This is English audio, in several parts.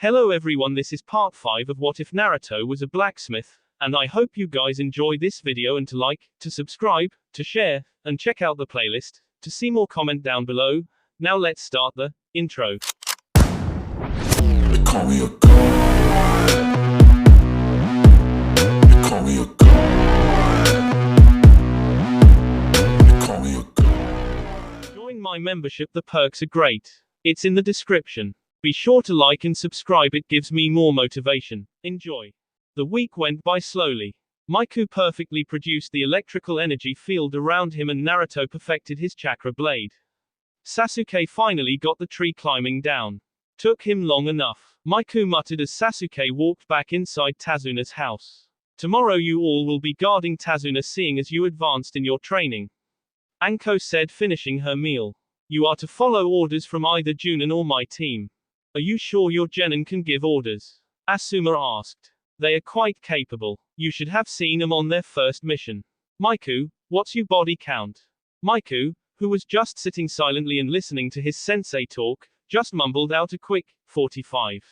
Hello everyone, this is part 5 of What If Naruto Was a Blacksmith, and I hope you guys enjoy this video and to like, to subscribe, to share, and check out the playlist, to see more comment down below. Now let's start the intro. They call me a god. They call me a god. They call me a god. Join my membership, the perks are great. It's in the description. Be sure to like and subscribe, it gives me more motivation. Enjoy. The week went by slowly. Miku perfectly produced the electrical energy field around him and Naruto perfected his chakra blade. Sasuke finally got the tree climbing down. Took him long enough. Miku muttered as Sasuke walked back inside Tazuna's house. Tomorrow you all will be guarding Tazuna, seeing as you advanced in your training. Anko said, finishing her meal. You are to follow orders from either Junin or my team. Are you sure your genin can give orders? Asuma asked. They are quite capable. You should have seen them on their first mission. Miku, what's your body count? Miku, who was just sitting silently and listening to his sensei talk, just mumbled out a quick, 45.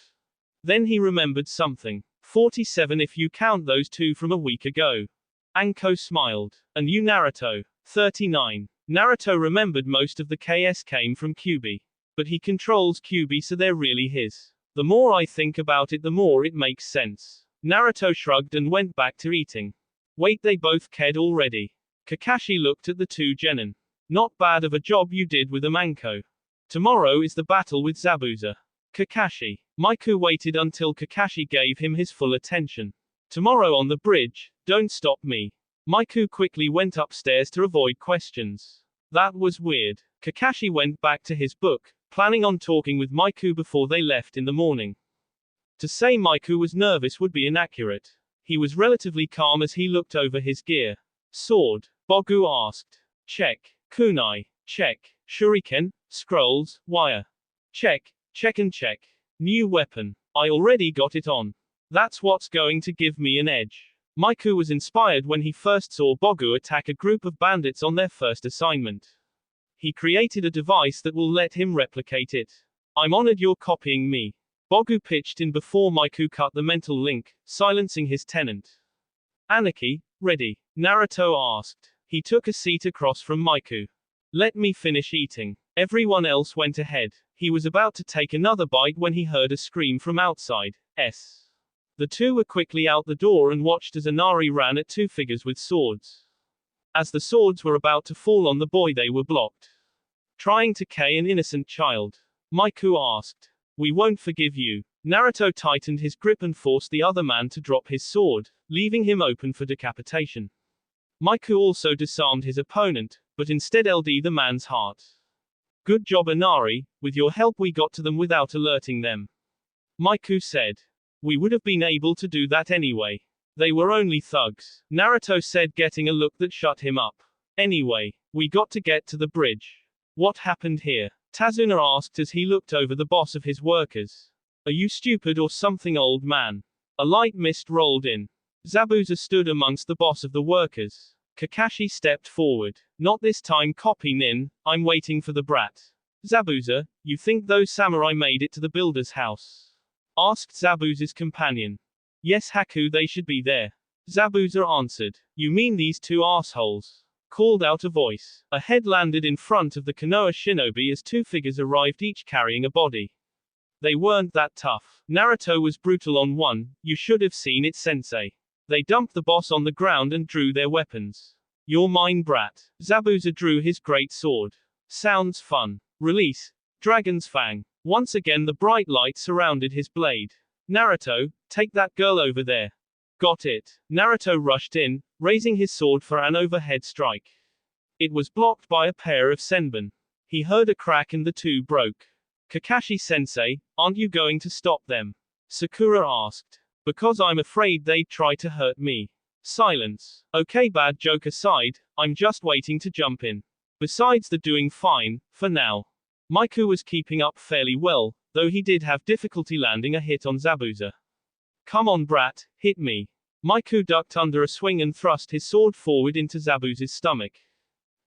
Then he remembered something. 47 if you count those two from a week ago. Anko smiled. And you, Naruto? 39. Naruto remembered most of the KS came from Kyuubi. But he controls Kyuubi, so they're really his. The more I think about it, the more it makes sense. Naruto shrugged and went back to eating. Wait, they both ked already. Kakashi looked at the two genin. Not bad of a job you did with them, Anko. Tomorrow is the battle with Zabuza. Kakashi. Miku waited until Kakashi gave him his full attention. Tomorrow on the bridge, don't stop me. Miku quickly went upstairs to avoid questions. That was weird. Kakashi went back to his book, planning on talking with Miku before they left in the morning. To say Miku was nervous would be inaccurate. He was relatively calm as he looked over his gear. Sword? Bogu asked. Check. Kunai? Check. Shuriken? Scrolls? Wire? Check. Check and check. New weapon? I already got it on. That's what's going to give me an edge. Miku was inspired when he first saw Bogu attack a group of bandits on their first assignment. He created a device that will let him replicate it. I'm honored you're copying me. Bogu pitched in before Miku cut the mental link, silencing his tenant. Anarchy, ready? Naruto asked. He took a seat across from Miku. Let me finish eating. Everyone else went ahead. He was about to take another bite when he heard a scream from outside. The two were quickly out the door and watched as Inari ran at two figures with swords. As the swords were about to fall on the boy, they were blocked. Trying to kill an innocent child? Miku asked. We won't forgive you. Naruto tightened his grip and forced the other man to drop his sword, leaving him open for decapitation. Miku also disarmed his opponent, but instead LD the man's heart. Good job, Inari. With your help we got to them without alerting them. Miku said. We would have been able to do that anyway. They were only thugs. Naruto said, getting a look that shut him up. Anyway, we got to get to the bridge. What happened here? Tazuna asked as he looked over the boss of his workers. Are you stupid or something, old man? A light mist rolled in. Zabuza stood amongst the boss of the workers. Kakashi stepped forward. Not this time, copy Nin, I'm waiting for the brat. Zabuza, you think those samurai made it to the builder's house? Asked Zabuza's companion. Yes, Haku, they should be there. Zabuza answered. You mean these two assholes? Called out a voice. A head landed in front of the Konoha shinobi as two figures arrived, each carrying a body. They weren't that tough. Naruto was brutal on one, you should have seen it, sensei. They dumped the boss on the ground and drew their weapons. You're mine, brat. Zabuza drew his great sword. Sounds fun. Release. Dragon's Fang. Once again the bright light surrounded his blade. Naruto, take that girl over there. Got it. Naruto rushed in, raising his sword for an overhead strike. It was blocked by a pair of senbon. He heard a crack and the two broke. Kakashi-sensei, aren't you going to stop them? Sakura asked. Because I'm afraid they'd try to hurt me. Silence. Okay, bad joke aside, I'm just waiting to jump in. Besides, they're doing fine, for now. Miku was keeping up fairly well, though he did have difficulty landing a hit on Zabuza. Come on, brat, hit me. Miku ducked under a swing and thrust his sword forward into Zabuza's stomach.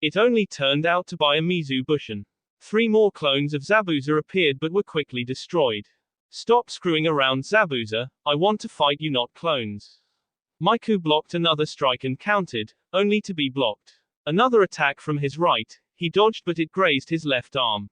It only turned out to be a Mizu Bushin. 3 more clones of Zabuza appeared but were quickly destroyed. Stop screwing around, Zabuza. I want to fight you, not clones. Maiku blocked another strike and countered, only to be blocked. Another attack from his right, he dodged but it grazed his left arm.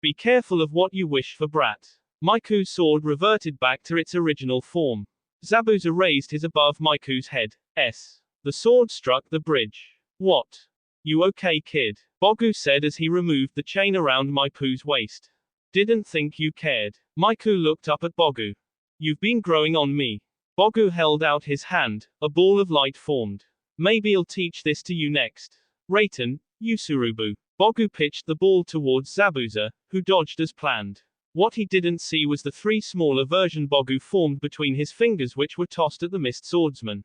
Be careful of what you wish for, brat. Maiku's sword reverted back to its original form. Zabuza raised his above Maiku's head. The sword struck the bridge. What? You okay, kid? Bogu said as he removed the chain around Maiku's waist. Didn't think you cared. Maiku looked up at Bogu. You've been growing on me. Bogu held out his hand, a ball of light formed. Maybe I'll teach this to you next. Reitan, Yusurubu. Bogu pitched the ball towards Zabuza, who dodged as planned. What he didn't see was the three smaller version Bogu formed between his fingers, which were tossed at the missed swordsman.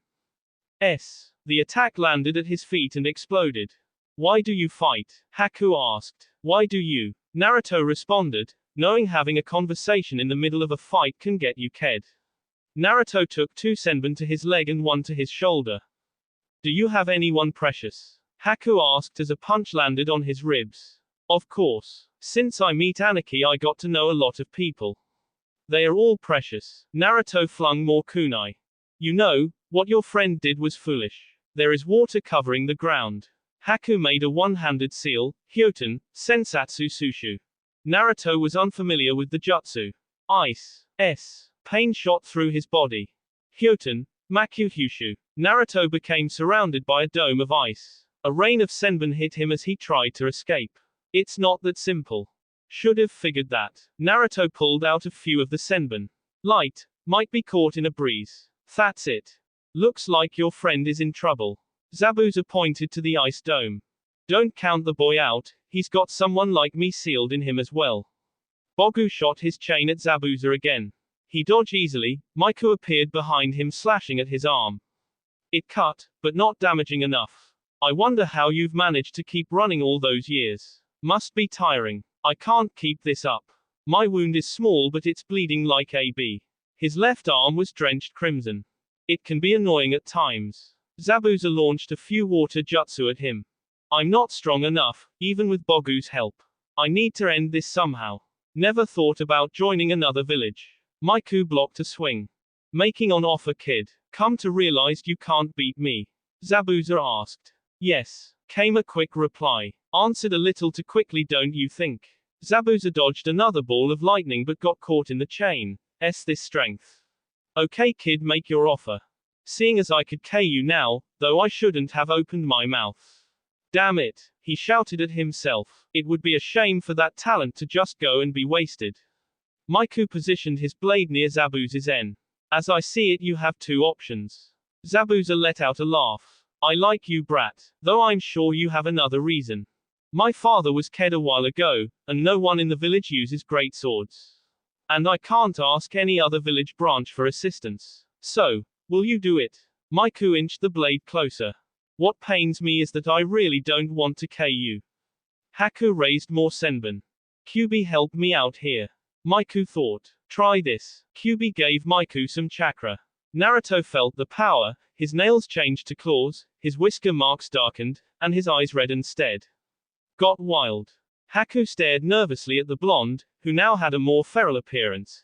The attack landed at his feet and exploded. Why do you fight? Haku asked. Why do you? Naruto responded, knowing having a conversation in the middle of a fight can get you ked. Naruto took 2 senbon to his leg and 1 to his shoulder. Do you have anyone precious? Haku asked as a punch landed on his ribs. Of course. Since I meet Anarchy, I got to know a lot of people. They are all precious. Naruto flung more kunai. You know, what your friend did was foolish. There is water covering the ground. Haku made a one-handed seal, Hyoten, Sensatsu Sushu. Naruto was unfamiliar with the jutsu. Ice. Pain shot through his body. Hyoten, Maku Hyushu. Naruto became surrounded by a dome of ice. A rain of senbon hit him as he tried to escape. It's not that simple. Should have figured that. Naruto pulled out a few of the senbon. Light, might be caught in a breeze. That's it. Looks like your friend is in trouble. Zabuza pointed to the ice dome. Don't count the boy out, he's got someone like me sealed in him as well. Bogu shot his chain at Zabuza again. He dodged easily, Maiku appeared behind him slashing at his arm. It cut, but not damaging enough. I wonder how you've managed to keep running all those years. Must be tiring. I can't keep this up. My wound is small but it's bleeding like AB. His left arm was drenched crimson. It can be annoying at times. Zabuza launched a few water jutsu at him. I'm not strong enough, even with Bogu's help. I need to end this somehow. Never thought about joining another village. Maiku blocked a swing. Making on offer, kid. Come to realize you can't beat me? Zabuza asked. Yes, came a quick reply. Answered a little too quickly, don't you think? Zabuza dodged another ball of lightning but got caught in the chain. This strength. Okay, kid, make your offer. Seeing as I could K you now, though I shouldn't have opened my mouth. Damn it, he shouted at himself. It would be a shame for that talent to just go and be wasted. Maiku positioned his blade near Zabuza's end. As I see it, you have 2 options. Zabuza let out a laugh. I like you, brat, though I'm sure you have another reason. My father was ked a while ago, and no one in the village uses great swords. And I can't ask any other village branch for assistance. So, will you do it? Maiku inched the blade closer. What pains me is that I really don't want to K you. Haku raised more senbon. Kyubi, help me out here. Maiku thought. Try this. Kyubi gave Maiku some chakra. Naruto felt the power, his nails changed to claws, his whisker marks darkened, and his eyes reddened instead. Got wild. Haku stared nervously at the blonde, who now had a more feral appearance.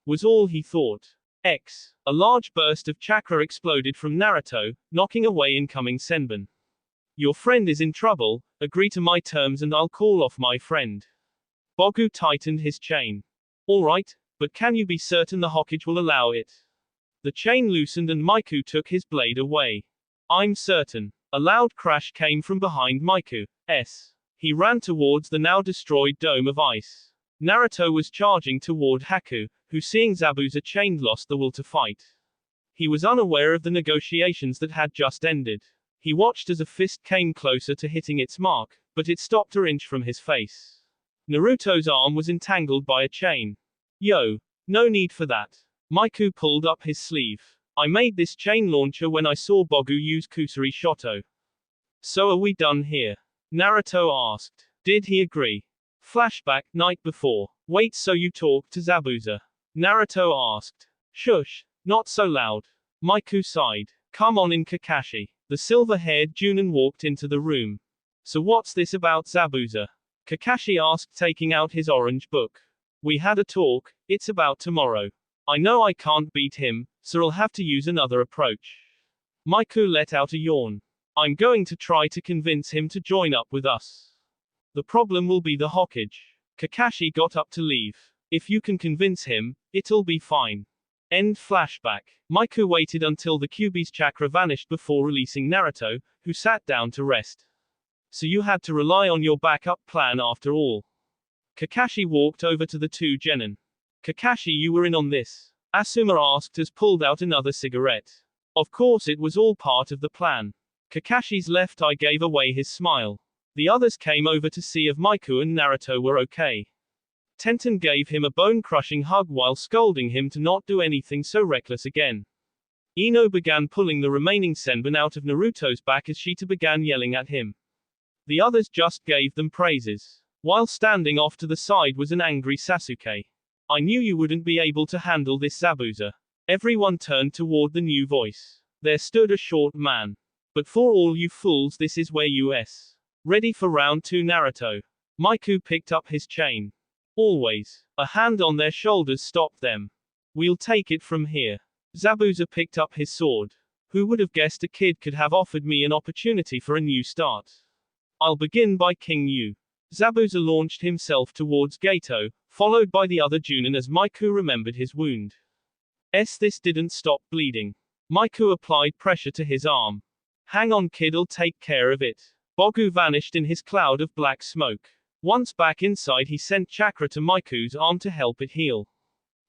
Was all he thought. A large burst of chakra exploded from Naruto, knocking away incoming senbon. Your friend is in trouble, agree to my terms and I'll call off my friend. Bogu tightened his chain. Alright, but can you be certain the Hokage will allow it? The chain loosened and Maiku took his blade away. I'm certain. A loud crash came from behind Maiku. He ran towards the now destroyed dome of ice. Naruto was charging toward Haku, who seeing Zabuza chained lost the will to fight. He was unaware of the negotiations that had just ended. He watched as a fist came closer to hitting its mark, but it stopped an inch from his face. Naruto's arm was entangled by a chain. Yo, no need for that. Maiku pulled up his sleeve. I made this chain launcher when I saw Bogu use Kusari Shoto. So are we done here? Naruto asked. Did he agree? Flashback, night before. Wait, so you talked to Zabuza? Naruto asked. Shush, not so loud. Maiku sighed. Come on in, Kakashi. The silver-haired Junin walked into the room. So what's this about Zabuza? Kakashi asked, taking out his orange book. We had a talk, it's about tomorrow. I know I can't beat him, so I'll have to use another approach. Miku let out a yawn. I'm going to try to convince him to join up with us. The problem will be the Hokage. Kakashi got up to leave. If you can convince him, it'll be fine. End flashback. Miku waited until the Kyuubi's chakra vanished before releasing Naruto, who sat down to rest. So you had to rely on your backup plan after all. Kakashi walked over to the two genin. Kakashi, you were in on this? Asuma asked as pulled out another cigarette. Of course, it was all part of the plan. Kakashi's left eye gave away his smile. The others came over to see if Miku and Naruto were okay. Tenten gave him a bone-crushing hug while scolding him to not do anything so reckless again. Ino began pulling the remaining senbon out of Naruto's back as Shita began yelling at him. The others just gave them praises. While standing off to the side was an angry Sasuke. I knew you wouldn't be able to handle this, Zabuza. Everyone turned toward the new voice. There stood a short man. But for all you fools, this is where US. Ready for round 2, Naruto. Miku picked up his chain. Always. A hand on their shoulders stopped them. We'll take it from here. Zabuza picked up his sword. Who would have guessed a kid could have offered me an opportunity for a new start? I'll begin by King Yu. Zabuza launched himself towards Gato, followed by the other Junin as Miku remembered his wound. This didn't stop bleeding. Miku applied pressure to his arm. Hang on, kid, I'll take care of it. Bogu vanished in his cloud of black smoke. Once back inside, he sent chakra to Miku's arm to help it heal.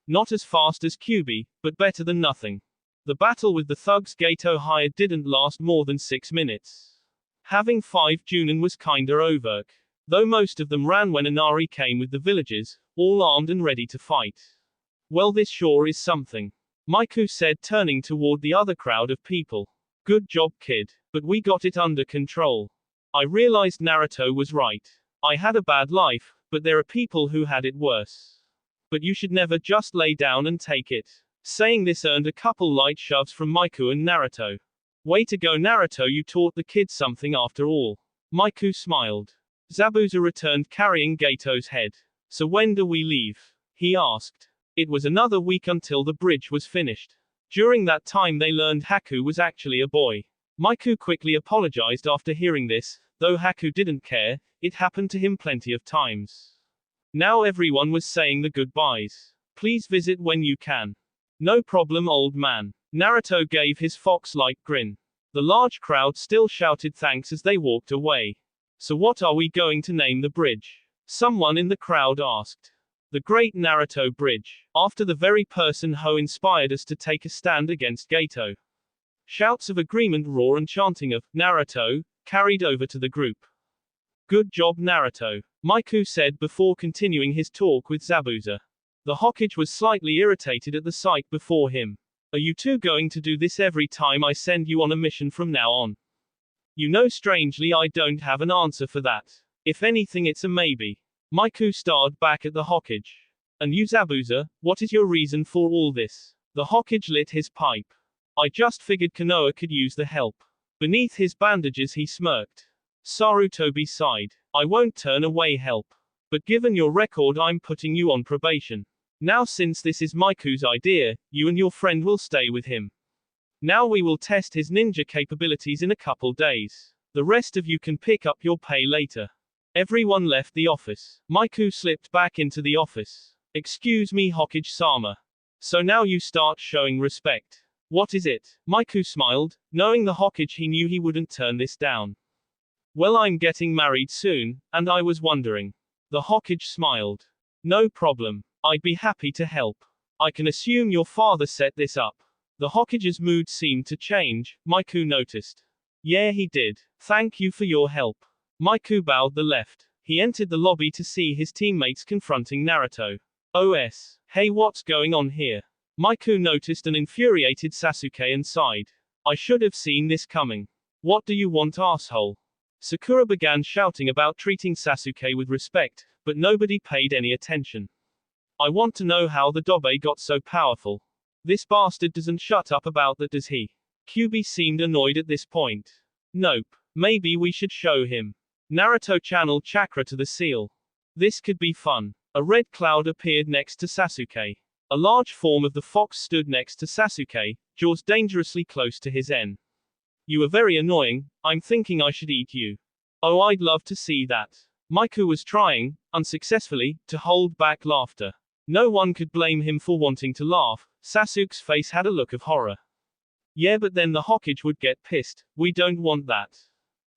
Not as fast as Kyuubi, but better than nothing. The battle with the thugs Gato hired didn't last more than 6 minutes. Having 5 Junin was kinda over. Though most of them ran when Inari came with the villagers, all armed and ready to fight. Well, this sure is something. Miku said, turning toward the other crowd of people. Good job, kid. But we got it under control. I realized Naruto was right. I had a bad life, but there are people who had it worse. But you should never just lay down and take it. Saying this earned a couple light shoves from Miku and Naruto. Way to go, Naruto, you taught the kids something after all. Miku smiled. Zabuza returned carrying Gato's head. So when do we leave? He asked. It was another week until the bridge was finished. During that time they learned Haku was actually a boy. Miku quickly apologized after hearing this, though Haku didn't care, it happened to him plenty of times. Now everyone was saying the goodbyes. Please visit when you can. No problem, old man. Naruto gave his fox-like grin. The large crowd still shouted thanks as they walked away. So what are we going to name the bridge? Someone in the crowd asked. The Great Naruto Bridge, after the very person who inspired us to take a stand against Gato. Shouts of agreement, roar and chanting of Naruto carried over to the group. Good job, Naruto, Miku said before continuing his talk with Zabuza. The Hokage was slightly irritated at the sight before him. Are you two going to do this every time I send you on a mission from now on? You know, strangely, I don't have an answer for that. If anything, it's a maybe. Miku stared back at the Hokage. And you, Zabuza, what is your reason for all this? The Hokage lit his pipe. I just figured Konoha could use the help. Beneath his bandages he smirked. Sarutobi sighed. I won't turn away help. But given your record, I'm putting you on probation. Now since this is Miku's idea, you and your friend will stay with him. Now we will test his ninja capabilities in a couple days. The rest of you can pick up your pay later. Everyone left the office. Miku slipped back into the office. Excuse me, Hokage-sama. So now you start showing respect. What is it? Miku smiled. Knowing the Hokage, he knew he wouldn't turn this down. Well, I'm getting married soon, and I was wondering. The Hokage smiled. No problem. I'd be happy to help. I can assume your father set this up. The Hokage's mood seemed to change, Miku noticed. Yeah, he did. Thank you for your help. Miku bowed the left. He entered the lobby to see his teammates confronting Naruto. Hey, what's going on here? Miku noticed an infuriated Sasuke and sighed. I should have seen this coming. What do you want, asshole? Sakura began shouting about treating Sasuke with respect, but nobody paid any attention. I want to know how the Dobe got so powerful. This bastard doesn't shut up about that, does he? Kyuubi seemed annoyed at this point. Nope. Maybe we should show him. Naruto channeled chakra to the seal. This could be fun. A red cloud appeared next to Sasuke. A large form of the fox stood next to Sasuke, jaws dangerously close to his end. You are very annoying, I'm thinking I should eat you. Oh, I'd love to see that. Miku was trying, unsuccessfully, to hold back laughter. No one could blame him for wanting to laugh. Sasuke's face had a look of horror. Yeah, but then the Hokage would get pissed. We don't want that.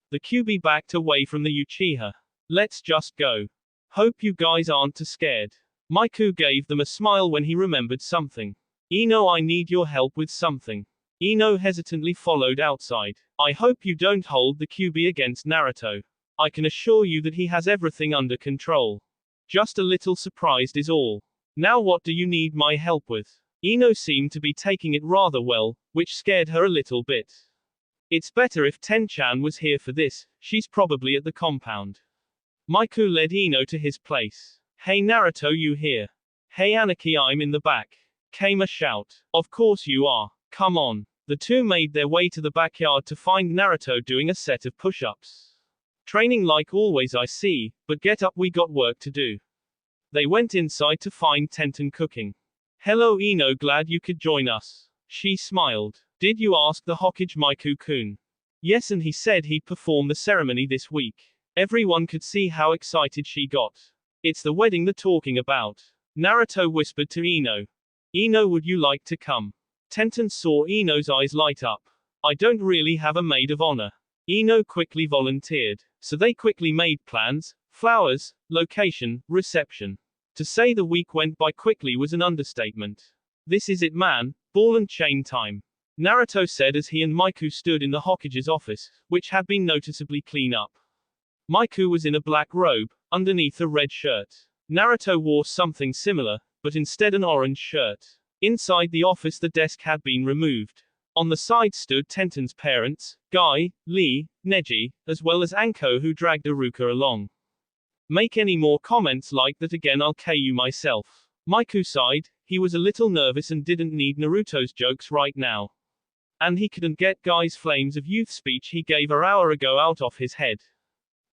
The Kyuubi backed away from the Uchiha. Let's just go. Hope you guys aren't too scared. Miku gave them a smile when he remembered something. Ino, I need your help with something. Ino hesitantly followed outside. I hope you don't hold the Kyuubi against Naruto. I can assure you that he has everything under control. Just a little surprised is all. Now what do you need my help with? Ino seemed to be taking it rather well, which scared her a little bit. It's better if Ten-chan was here for this, she's probably at the compound. Miku led Ino to his place. Hey Naruto, you here? Hey Aniki, I'm in the back. Came a shout. Of course you are. Come on. The two made their way to the backyard to find Naruto doing a set of push-ups. Training like always, I see, but get up, we got work to do. They went inside to find Tenten cooking. Hello Ino, glad you could join us. She smiled. Did you ask the Hokage Miku-kun? Yes, and he said he'd perform the ceremony this week. Everyone could see how excited she got. It's the wedding they're talking about. Naruto whispered to Ino. Ino, would you like to come? Tenten saw Ino's eyes light up. I don't really have a maid of honor. Ino quickly volunteered. So they quickly made plans, flowers, location, reception. To say the week went by quickly was an understatement. This is it, man, ball and chain time. Naruto said as he and Miku stood in the Hokage's office, which had been noticeably clean up. Miku was in a black robe, underneath a red shirt. Naruto wore something similar, but instead an orange shirt. Inside the office the desk had been removed. On the side stood Tenten's parents, Guy, Lee, Neji, as well as Anko, who dragged Iruka along. Make any more comments like that again, I'll KO myself. Miku sighed. He was a little nervous and didn't need Naruto's jokes right now. And he couldn't get Guy's flames of youth speech he gave an hour ago out of his head.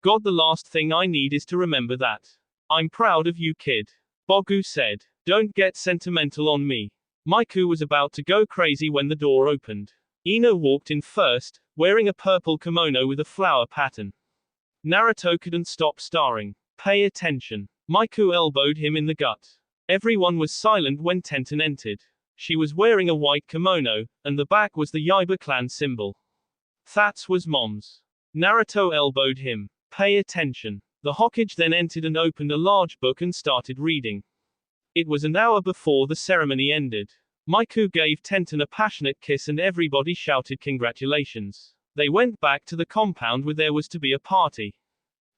God, the last thing I need is to remember that. I'm proud of you, kid. Bogu said. Don't get sentimental on me. Miku was about to go crazy when the door opened. Ino walked in first, wearing a purple kimono with a flower pattern. Naruto couldn't stop staring. Pay attention. Miku elbowed him in the gut. Everyone was silent when Tenten entered. She was wearing a white kimono, and the back was the Yaiba clan symbol. That was Mom's. Naruto elbowed him. Pay attention. The Hokage then entered and opened a large book and started reading. It was an hour before the ceremony ended. Miku gave Tenten a passionate kiss and everybody shouted congratulations. They went back to the compound where there was to be a party.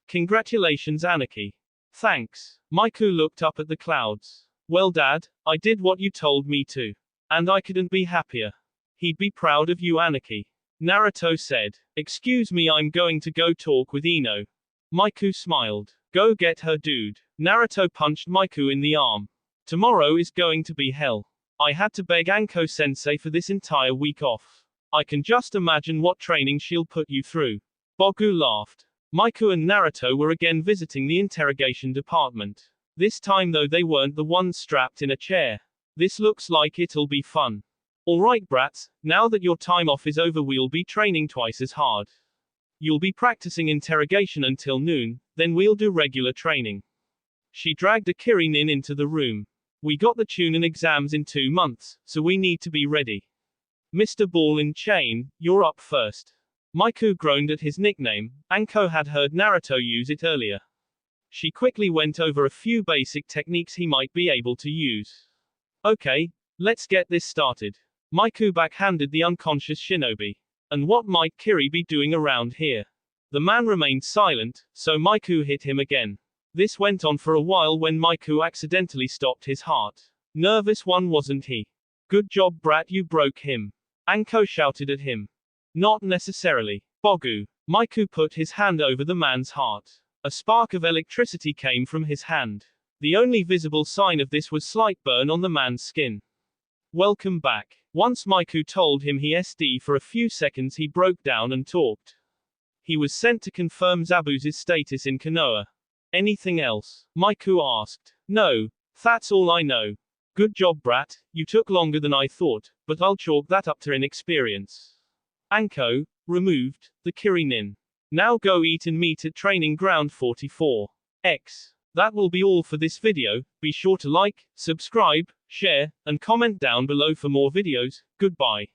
Congratulations, Aniki. Thanks. Miku looked up at the clouds. Well, Dad, I did what you told me to. And I couldn't be happier. He'd be proud of you, Aniki. Naruto said. Excuse me, I'm going to go talk with Ino. Miku smiled. Go get her, dude. Naruto punched Miku in the arm. Tomorrow is going to be hell. I had to beg Anko-sensei for this entire week off. I can just imagine what training she'll put you through. Bogu laughed. Miku and Naruto were again visiting the interrogation department. This time though they weren't the ones strapped in a chair. This looks like it'll be fun. Alright brats, now that your time off is over we'll be training twice as hard. You'll be practicing interrogation until noon, then we'll do regular training. She dragged a Kirinin into the room. We got the Chunin exams in 2 months, so we need to be ready. Mr. Ball and Chain, you're up first. Miku groaned at his nickname. Anko had heard Naruto use it earlier. She quickly went over a few basic techniques he might be able to use. Okay, let's get this started. Miku backhanded the unconscious shinobi. And what might Kiri be doing around here? The man remained silent, so Miku hit him again. This went on for a while when Miku accidentally stopped his heart. Nervous one, wasn't he? Good job, brat, you broke him. Anko shouted at him. Not necessarily. Bogu. Miku put his hand over the man's heart. A spark of electricity came from his hand. The only visible sign of this was slight burn on the man's skin. Welcome back. Once Miku told him he SD for a few seconds, he broke down and talked. He was sent to confirm Zabuza's status in Konoha. Anything else? Maiku asked. No, that's all I know. Good job, brat, you took longer than I thought, but I'll chalk that up to inexperience. Anko, removed, the Kirinin. Now go eat and meet at training ground 44X. That will be all for this video. Be sure to like, subscribe, share, and comment down below for more videos. Goodbye.